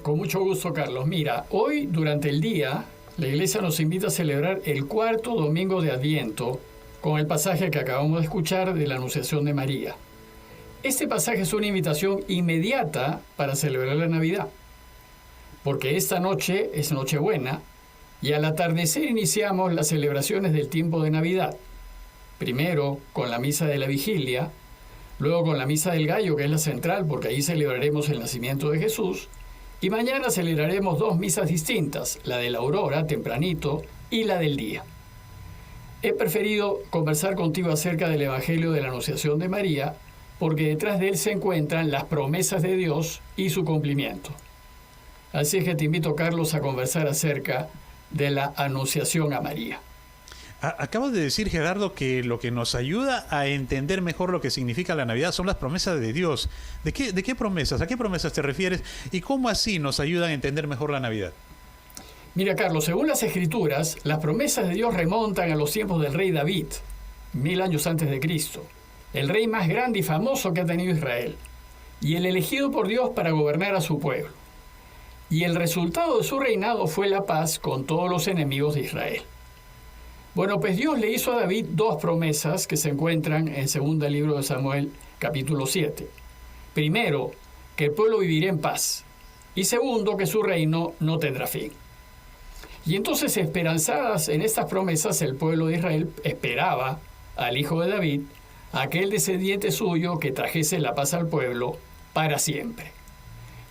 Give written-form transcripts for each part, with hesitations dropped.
Con mucho gusto, Carlos. Mira, hoy durante el día la Iglesia nos invita a celebrar el cuarto domingo de Adviento con el pasaje que acabamos de escuchar de la Anunciación de María. Este pasaje es una invitación inmediata para celebrar la Navidad, porque esta noche es Nochebuena y al atardecer iniciamos las celebraciones del tiempo de Navidad. Primero con la misa de la Vigilia, luego con la misa del Gallo, que es la central, porque ahí celebraremos el nacimiento de Jesús, y mañana celebraremos dos misas distintas, la de la aurora, tempranito, y la del día. He preferido conversar contigo acerca del Evangelio de la Anunciación de María, porque detrás de él se encuentran las promesas de Dios y su cumplimiento. Así es que te invito, Carlos, a conversar acerca de la Anunciación a María. Acabas de decir, Gerardo, que lo que nos ayuda a entender mejor lo que significa la Navidad son las promesas de Dios. ¿De qué promesas? ¿A qué promesas te refieres? ¿Y cómo así nos ayudan a entender mejor la Navidad? Mira, Carlos, según las Escrituras, las promesas de Dios remontan a los tiempos del rey David, 1000 años antes de Cristo, el rey más grande y famoso que ha tenido Israel, y el elegido por Dios para gobernar a su pueblo. Y el resultado de su reinado fue la paz con todos los enemigos de Israel. Bueno, pues Dios le hizo a David dos promesas que se encuentran en segundo libro de Samuel, capítulo 7. Primero, que el pueblo vivirá en paz. Y segundo, que su reino no tendrá fin. Y entonces, esperanzadas en estas promesas, el pueblo de Israel esperaba al hijo de David, a aquel descendiente suyo que trajese la paz al pueblo para siempre.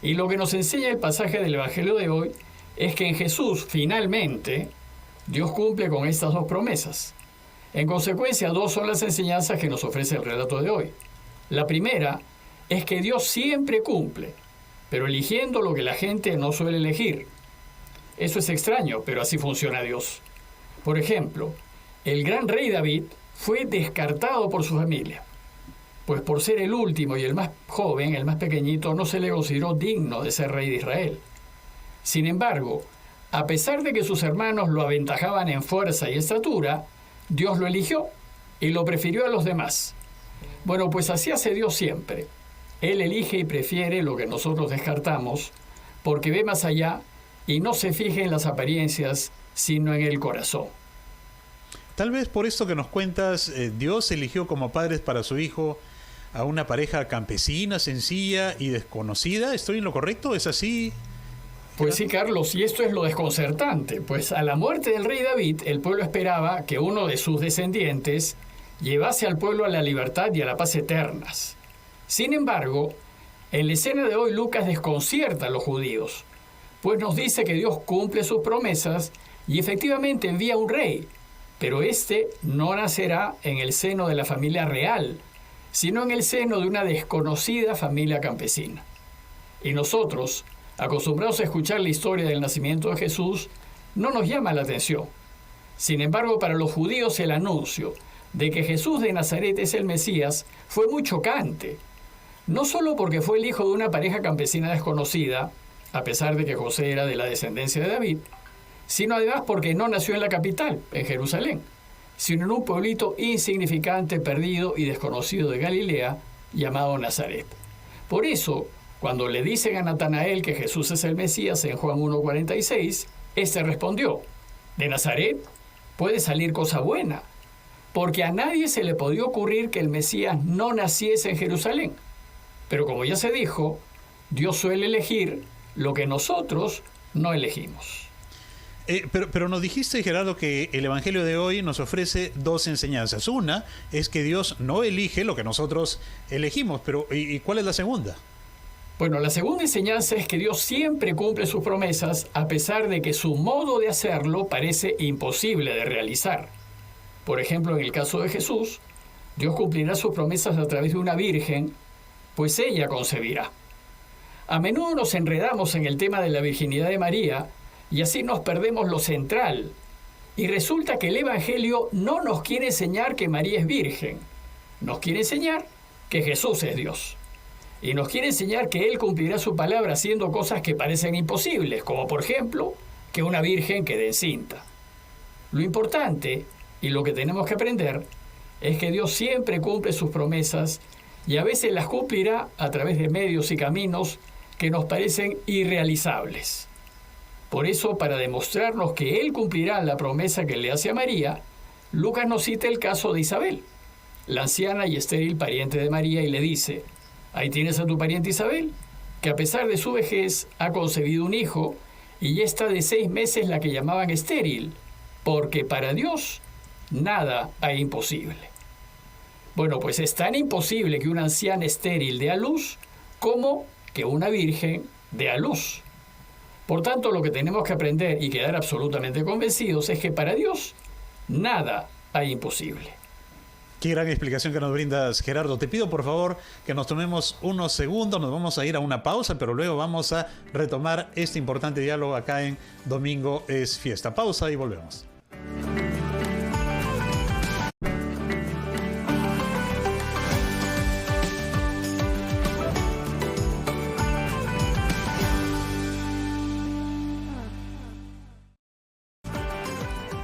Y lo que nos enseña el pasaje del Evangelio de hoy es que en Jesús, finalmente, Dios cumple con estas dos promesas. En consecuencia, dos son las enseñanzas que nos ofrece el relato de hoy. La primera es que Dios siempre cumple, pero eligiendo lo que la gente no suele elegir. Eso es extraño, pero así funciona Dios. Por ejemplo, el gran rey David fue descartado por su familia, pues por ser el último y el más joven, el más pequeñito, no se le consideró digno de ser rey de Israel. Sin embargo, a pesar de que sus hermanos lo aventajaban en fuerza y estatura, Dios lo eligió y lo prefirió a los demás. Bueno, pues así hace Dios siempre. Él elige y prefiere lo que nosotros descartamos, porque ve más allá y no se fija en las apariencias, sino en el corazón. Tal vez por esto que nos cuentas, Dios eligió como padres para su hijo a una pareja campesina, sencilla y desconocida. ¿Estoy en lo correcto? ¿Es así? Pues sí, Carlos, y esto es lo desconcertante, pues a la muerte del rey David, el pueblo esperaba que uno de sus descendientes llevase al pueblo a la libertad y a la paz eternas. Sin embargo, en la escena de hoy Lucas desconcierta a los judíos, pues nos dice que Dios cumple sus promesas y efectivamente envía un rey, pero este no nacerá en el seno de la familia real, sino en el seno de una desconocida familia campesina. Y nosotros, acostumbrados a escuchar la historia del nacimiento de Jesús, no nos llama la atención. Sin embargo, para los judíos el anuncio de que Jesús de Nazaret es el Mesías fue muy chocante. No solo porque fue el hijo de una pareja campesina desconocida, a pesar de que José era de la descendencia de David, sino además porque no nació en la capital, en Jerusalén, sino en un pueblito insignificante, perdido y desconocido de Galilea, llamado Nazaret. Por eso, cuando le dicen a Natanael que Jesús es el Mesías en Juan 1:46, éste respondió: ¿de Nazaret puede salir cosa buena? Porque a nadie se le podía ocurrir que el Mesías no naciese en Jerusalén. Pero como ya se dijo, Dios suele elegir lo que nosotros no elegimos. Pero nos dijiste, Gerardo, que el Evangelio de hoy nos ofrece dos enseñanzas. Una es que Dios no elige lo que nosotros elegimos, pero ¿y cuál es la segunda? Bueno, la segunda enseñanza es que Dios siempre cumple sus promesas a pesar de que su modo de hacerlo parece imposible de realizar. Por ejemplo, en el caso de Jesús, Dios cumplirá sus promesas a través de una virgen, pues ella concebirá. A menudo nos enredamos en el tema de la virginidad de María y así nos perdemos lo central. Y resulta que el Evangelio no nos quiere enseñar que María es virgen, nos quiere enseñar que Jesús es Dios. Y nos quiere enseñar que Él cumplirá su palabra haciendo cosas que parecen imposibles, como por ejemplo, que una virgen quede encinta. Lo importante, y lo que tenemos que aprender, es que Dios siempre cumple sus promesas y a veces las cumplirá a través de medios y caminos que nos parecen irrealizables. Por eso, para demostrarnos que Él cumplirá la promesa que le hace a María, Lucas nos cita el caso de Isabel, la anciana y estéril pariente de María, y le dice: ahí tienes a tu pariente Isabel, que a pesar de su vejez ha concebido un hijo, y ya está de 6 meses la que llamaban estéril, porque para Dios nada hay imposible. Bueno, pues es tan imposible que una anciana estéril dé a luz como que una virgen dé a luz. Por tanto, lo que tenemos que aprender y quedar absolutamente convencidos es que para Dios nada hay imposible. Qué gran explicación que nos brindas, Gerardo. Te pido por favor que nos tomemos unos segundos, nos vamos a ir a una pausa, pero luego vamos a retomar este importante diálogo acá en Domingo es Fiesta. Pausa y volvemos.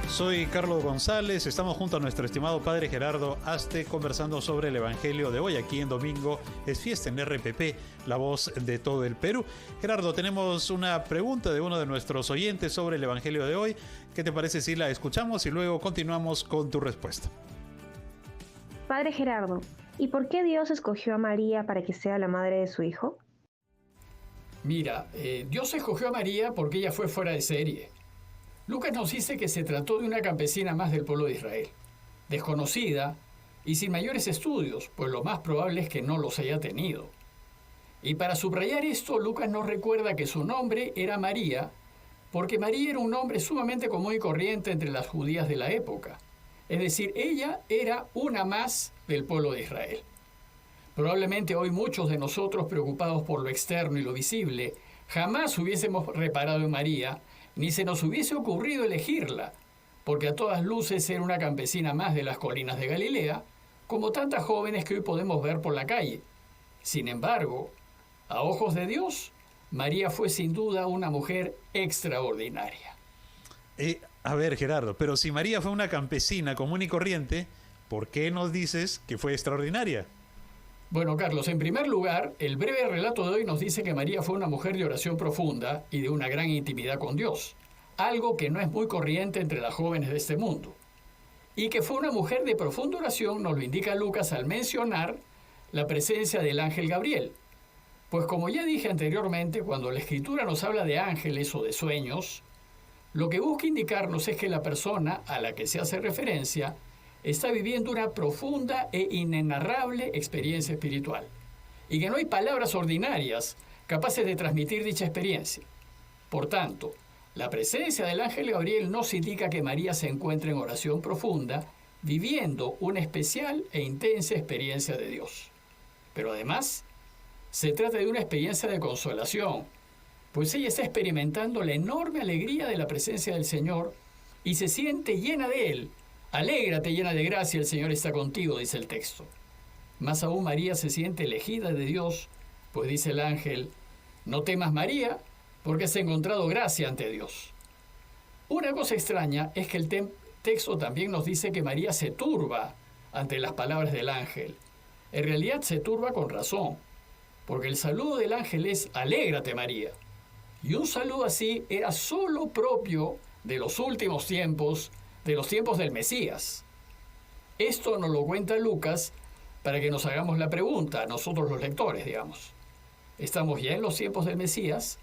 Soy Carlos González, estamos junto a nuestro estimado padre Gerardo Aste conversando sobre el Evangelio de hoy aquí en Domingo es Fiesta en RPP, la voz de todo el Perú. Gerardo, tenemos una pregunta de uno de nuestros oyentes sobre el Evangelio de hoy. ¿Qué te parece si la escuchamos y luego continuamos con tu respuesta? Padre Gerardo, ¿y por qué Dios escogió a María para que sea la madre de su hijo? Mira, Dios escogió a María porque ella fue fuera de serie. Lucas nos dice que se trató de una campesina más del pueblo de Israel, desconocida y sin mayores estudios, pues lo más probable es que no los haya tenido. Y para subrayar esto, Lucas nos recuerda que su nombre era María, porque María era un nombre sumamente común y corriente entre las judías de la época. Es decir, ella era una más del pueblo de Israel. Probablemente hoy muchos de nosotros, preocupados por lo externo y lo visible, jamás hubiésemos reparado en María, ni se nos hubiese ocurrido elegirla, porque a todas luces era una campesina más de las colinas de Galilea, como tantas jóvenes que hoy podemos ver por la calle. Sin embargo, a ojos de Dios, María fue sin duda una mujer extraordinaria. A ver, Gerardo, pero si María fue una campesina común y corriente, ¿por qué nos dices que fue extraordinaria? Bueno, Carlos, en primer lugar, el breve relato de hoy nos dice que María fue una mujer de oración profunda y de una gran intimidad con Dios, algo que no es muy corriente entre las jóvenes de este mundo. Y que fue una mujer de profunda oración nos lo indica Lucas al mencionar la presencia del ángel Gabriel. Pues como ya dije anteriormente, cuando la Escritura nos habla de ángeles o de sueños, lo que busca indicarnos es que la persona a la que se hace referencia está viviendo una profunda e inenarrable experiencia espiritual, y que no hay palabras ordinarias capaces de transmitir dicha experiencia. Por tanto, la presencia del ángel Gabriel nos indica que María se encuentra en oración profunda, viviendo una especial e intensa experiencia de Dios. Pero además, se trata de una experiencia de consolación, pues ella está experimentando la enorme alegría de la presencia del Señor y se siente llena de Él. Alégrate, llena de gracia, el Señor está contigo, dice el texto. Más aún, María se siente elegida de Dios, pues dice el ángel: no temas, María, porque has encontrado gracia ante Dios. Una cosa extraña es que el texto también nos dice que María se turba ante las palabras del ángel. En realidad se turba con razón, porque el saludo del ángel es: alégrate, María. Y un saludo así era solo propio de los últimos tiempos, de los tiempos del Mesías. Esto nos lo cuenta Lucas para que nos hagamos la pregunta, nosotros los lectores, digamos. ¿Estamos ya en los tiempos del Mesías?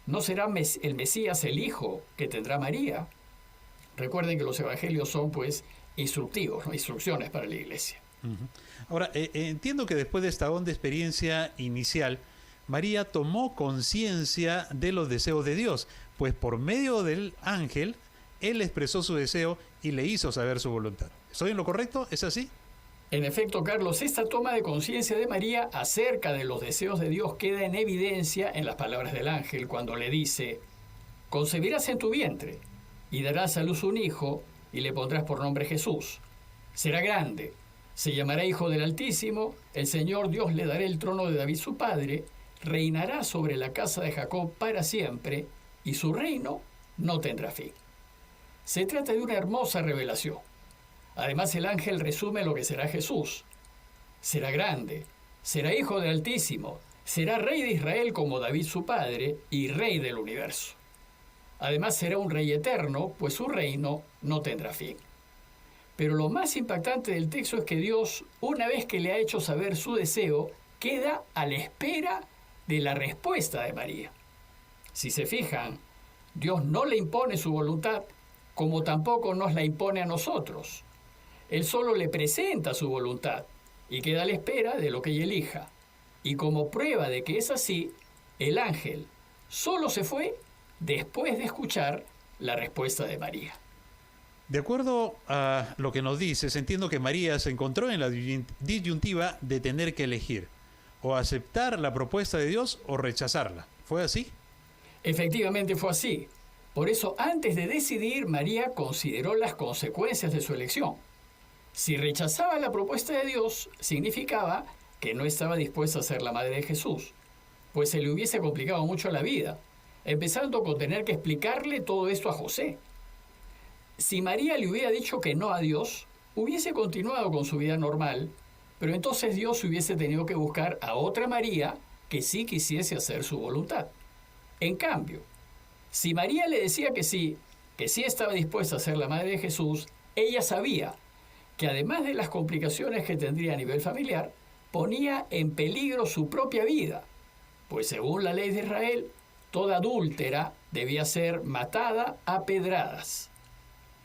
¿No será el Mesías el hijo que tendrá María? Recuerden que los evangelios son, pues, instructivos, ¿no? Instrucciones para la iglesia. Ahora, entiendo que después de esta honda experiencia inicial, María tomó conciencia de los deseos de Dios, pues por medio del ángel, Él expresó su deseo y le hizo saber su voluntad. ¿Estoy en lo correcto? ¿Es así? En efecto, Carlos, esta toma de conciencia de María acerca de los deseos de Dios queda en evidencia en las palabras del ángel cuando le dice: concebirás en tu vientre y darás a luz un hijo y le pondrás por nombre Jesús. Será grande, se llamará Hijo del Altísimo, el Señor Dios le dará el trono de David su padre, reinará sobre la casa de Jacob para siempre y su reino no tendrá fin. Se trata de una hermosa revelación. Además, el ángel resume lo que será Jesús. Será grande, será Hijo del Altísimo, Será rey de Israel como David su padre y rey del universo. Además será un rey eterno, pues su reino no tendrá fin. Pero lo más impactante del texto es que Dios, una vez que le ha hecho saber su deseo, queda a la espera de la respuesta de María. Si se fijan, Dios no le impone su voluntad, como tampoco nos la impone a nosotros. Él solo le presenta su voluntad y queda a la espera de lo que ella elija. Y como prueba de que es así, el ángel solo se fue después de escuchar la respuesta de María. De acuerdo a lo que nos dices, entiendo que María se encontró en la disyuntiva de tener que elegir o aceptar la propuesta de Dios o rechazarla. ¿Fue así? Efectivamente fue así. Por eso, antes de decidir, María consideró las consecuencias de su elección. Si rechazaba la propuesta de Dios, significaba que no estaba dispuesta a ser la madre de Jesús, pues se le hubiese complicado mucho la vida, empezando con tener que explicarle todo esto a José. Si María le hubiera dicho que no a Dios, hubiese continuado con su vida normal, pero entonces Dios hubiese tenido que buscar a otra María que sí quisiese hacer su voluntad. En cambio, si María le decía que sí estaba dispuesta a ser la madre de Jesús, ella sabía que además de las complicaciones que tendría a nivel familiar, ponía en peligro su propia vida, pues según la ley de Israel, toda adúltera debía ser matada a pedradas.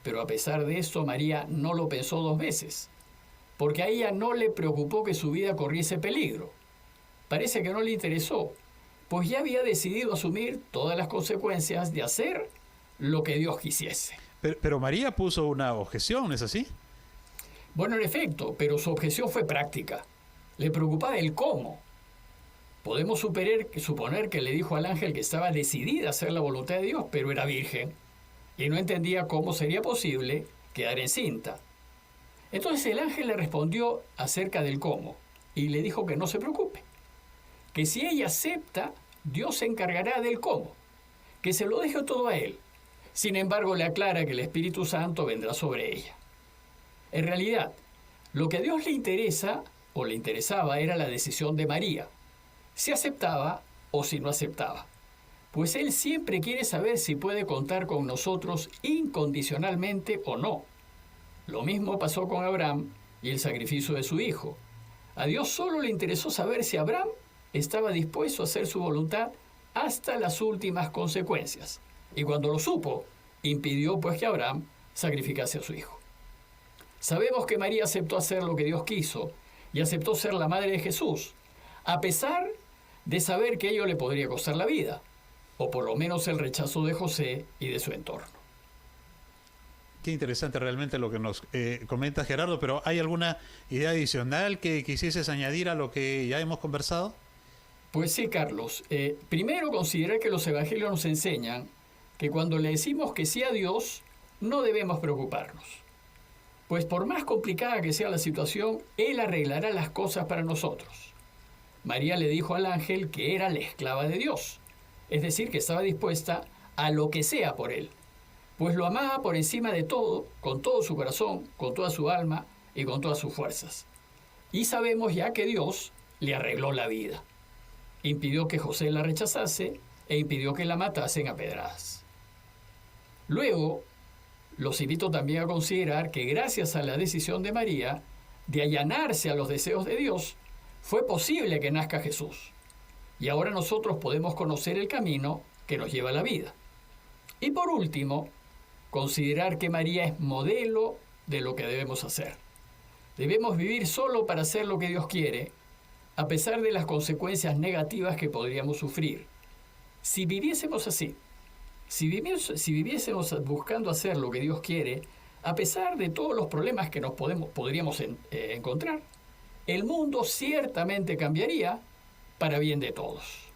Pero a pesar de esto, María no lo pensó dos veces, porque a ella no le preocupó que su vida corriese peligro. Parece que no le interesó, pues ya había decidido asumir todas las consecuencias de hacer lo que Dios quisiese. Pero María puso una objeción, ¿no es así? Bueno, en efecto, pero su objeción fue práctica. Le preocupaba el cómo. Podemos suponer que le dijo al ángel que estaba decidida a hacer la voluntad de Dios, pero era virgen y no entendía cómo sería posible quedar encinta. Entonces el ángel le respondió acerca del cómo y le dijo que no se preocupe, que si ella acepta, Dios se encargará del cómo, que se lo deje todo a él. Sin embargo, le aclara que el Espíritu Santo vendrá sobre ella. En realidad, lo que a Dios le interesa o le interesaba era la decisión de María, si aceptaba o si no aceptaba, pues Él siempre quiere saber si puede contar con nosotros incondicionalmente o no. Lo mismo pasó con Abraham y el sacrificio de su hijo. A Dios solo le interesó saber si Abraham estaba dispuesto a hacer su voluntad hasta las últimas consecuencias. Y cuando lo supo, impidió pues que Abraham sacrificase a su hijo. Sabemos que María aceptó hacer lo que Dios quiso y aceptó ser la madre de Jesús, a pesar de saber que ello le podría costar la vida, o por lo menos el rechazo de José y de su entorno. Qué interesante realmente lo que nos comenta Gerardo, pero ¿hay alguna idea adicional que quisieses añadir a lo que ya hemos conversado? Pues sí, Carlos. Primero, considerar que los evangelios nos enseñan que cuando le decimos que sí a Dios, no debemos preocuparnos. Pues por más complicada que sea la situación, Él arreglará las cosas para nosotros. María le dijo al ángel que era la esclava de Dios, es decir, que estaba dispuesta a lo que sea por Él, pues lo amaba por encima de todo, con todo su corazón, con toda su alma y con todas sus fuerzas. Y sabemos ya que Dios le arregló la vida. Impidió que José la rechazase e impidió que la matasen a pedradas. Luego, los invito también a considerar que gracias a la decisión de María de allanarse a los deseos de Dios, fue posible que nazca Jesús. Y ahora nosotros podemos conocer el camino que nos lleva a la vida. Y por último, considerar que María es modelo de lo que debemos hacer. Debemos vivir solo para hacer lo que Dios quiere, a pesar de las consecuencias negativas que podríamos sufrir. Si viviésemos así, si viviésemos buscando hacer lo que Dios quiere, a pesar de todos los problemas que podríamos encontrar, el mundo ciertamente cambiaría para bien de todos.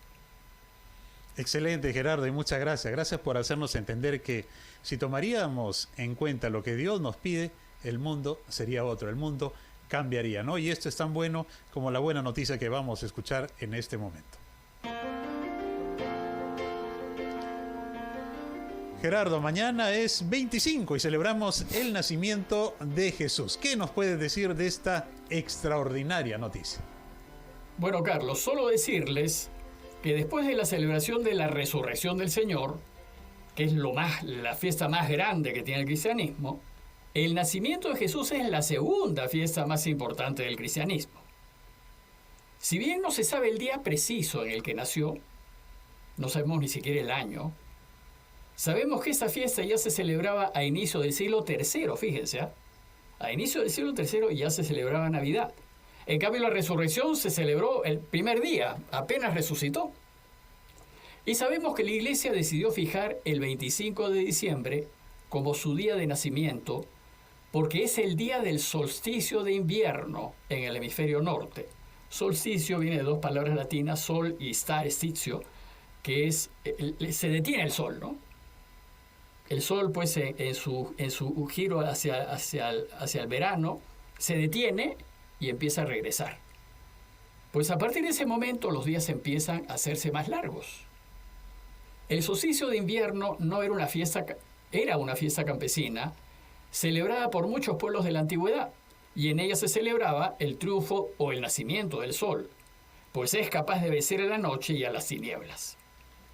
Excelente, Gerardo, y muchas gracias. Gracias por hacernos entender que si tomaríamos en cuenta lo que Dios nos pide, el mundo sería otro, el mundo cambiaría, ¿no? Y esto es tan bueno como la buena noticia que vamos a escuchar en este momento. Gerardo, mañana es 25 y celebramos el nacimiento de Jesús. ¿Qué nos puedes decir de esta extraordinaria noticia? Bueno, Carlos, solo decirles que después de la celebración de la resurrección del Señor, que es la fiesta más grande que tiene el cristianismo, el nacimiento de Jesús es la segunda fiesta más importante del cristianismo. Si bien no se sabe el día preciso en el que nació, no sabemos ni siquiera el año, sabemos que esta fiesta ya se celebraba a inicio del siglo III, fíjense, a inicio del siglo III ya se celebraba Navidad. En cambio, la resurrección se celebró el primer día, apenas resucitó. Y sabemos que la Iglesia decidió fijar el 25 de diciembre como su día de nacimiento, porque es el día del solsticio de invierno en el hemisferio norte. Solsticio viene de dos palabras latinas, sol y starstitio, que es, se detiene el sol, ¿no? El sol, pues, en su giro hacia el verano, se detiene y empieza a regresar. Pues a partir de ese momento los días empiezan a hacerse más largos. El solsticio de invierno no era una fiesta, era una fiesta campesina, celebrada por muchos pueblos de la antigüedad, y en ella se celebraba el triunfo o el nacimiento del sol, pues es capaz de vencer a la noche y a las tinieblas.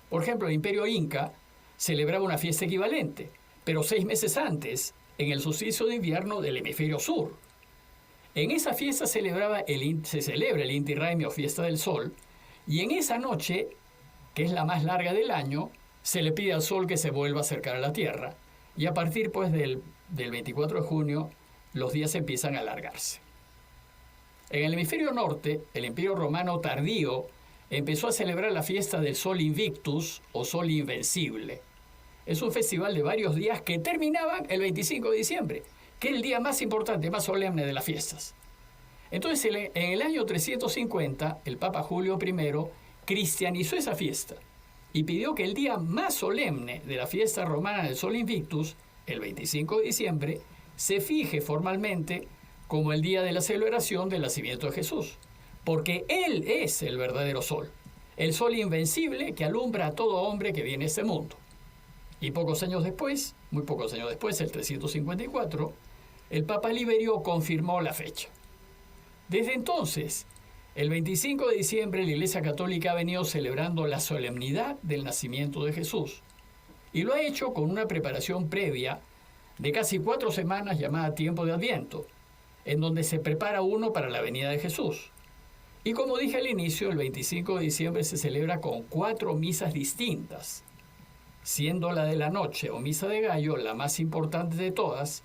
Por ejemplo, el Imperio Inca celebraba una fiesta equivalente, pero 6 meses antes, en el solsticio de invierno del hemisferio sur. En esa fiesta se celebra el Inti Raymi o Fiesta del Sol, y en esa noche, que es la más larga del año, se le pide al sol que se vuelva a acercar a la Tierra, y a partir pues del 24 de junio los días empiezan a alargarse. En el hemisferio norte, el Imperio Romano tardío empezó a celebrar la fiesta del Sol Invictus o Sol Invencible. Es un festival de varios días que terminaban el 25 de diciembre, que es el día más importante, más solemne de las fiestas. Entonces, en el año 350, el Papa Julio I cristianizó esa fiesta y pidió que el día más solemne de la fiesta romana del Sol Invictus, el 25 de diciembre, se fije formalmente como el día de la celebración del nacimiento de Jesús, porque Él es el verdadero sol, el sol invencible que alumbra a todo hombre que viene a este mundo. Y pocos años después, muy pocos años después, el 354, el Papa Liberio confirmó la fecha. Desde entonces, el 25 de diciembre, la Iglesia Católica ha venido celebrando la solemnidad del nacimiento de Jesús, y lo ha hecho con una preparación previa de casi 4 semanas llamada tiempo de Adviento, en donde se prepara uno para la venida de Jesús. Y como dije al inicio, el 25 de diciembre se celebra con 4 misas distintas, siendo la de la noche o misa de gallo la más importante de todas,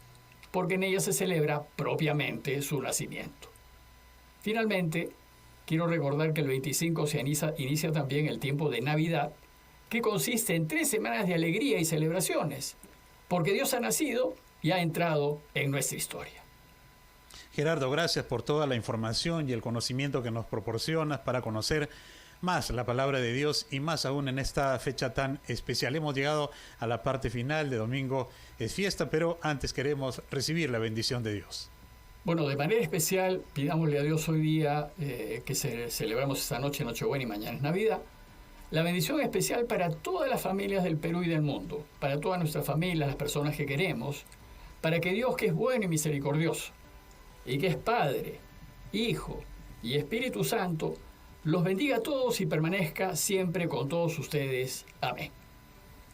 porque en ella se celebra propiamente su nacimiento. Finalmente, quiero recordar que el 25 se inicia también el tiempo de Navidad, que consiste en 3 semanas de alegría y celebraciones, porque Dios ha nacido y ha entrado en nuestra historia. Gerardo, gracias por toda la información y el conocimiento que nos proporcionas para conocer más la palabra de Dios y más aún en esta fecha tan especial. Hemos llegado a la parte final de domingo es fiesta, pero antes queremos recibir la bendición de Dios. Bueno, de manera especial, pidámosle a Dios hoy día que celebramos esta noche, Nochebuena, y mañana es Navidad, la bendición especial para todas las familias del Perú y del mundo, para todas nuestras familias, las personas que queremos, para que Dios, que es bueno y misericordioso, y que es Padre, Hijo y Espíritu Santo, los bendiga a todos y permanezca siempre con todos ustedes. Amén.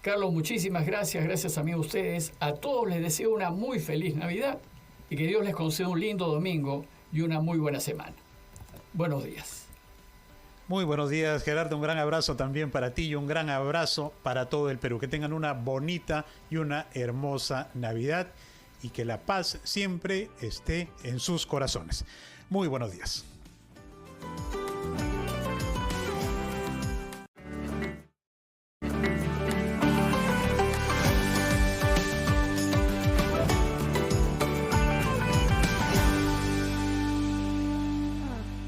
Carlos, muchísimas gracias. Gracias también a ustedes. A todos les deseo una muy feliz Navidad y que Dios les conceda un lindo domingo y una muy buena semana. Buenos días. Muy buenos días, Gerardo. Un gran abrazo también para ti y un gran abrazo para todo el Perú. Que tengan una bonita y una hermosa Navidad y que la paz siempre esté en sus corazones. Muy buenos días.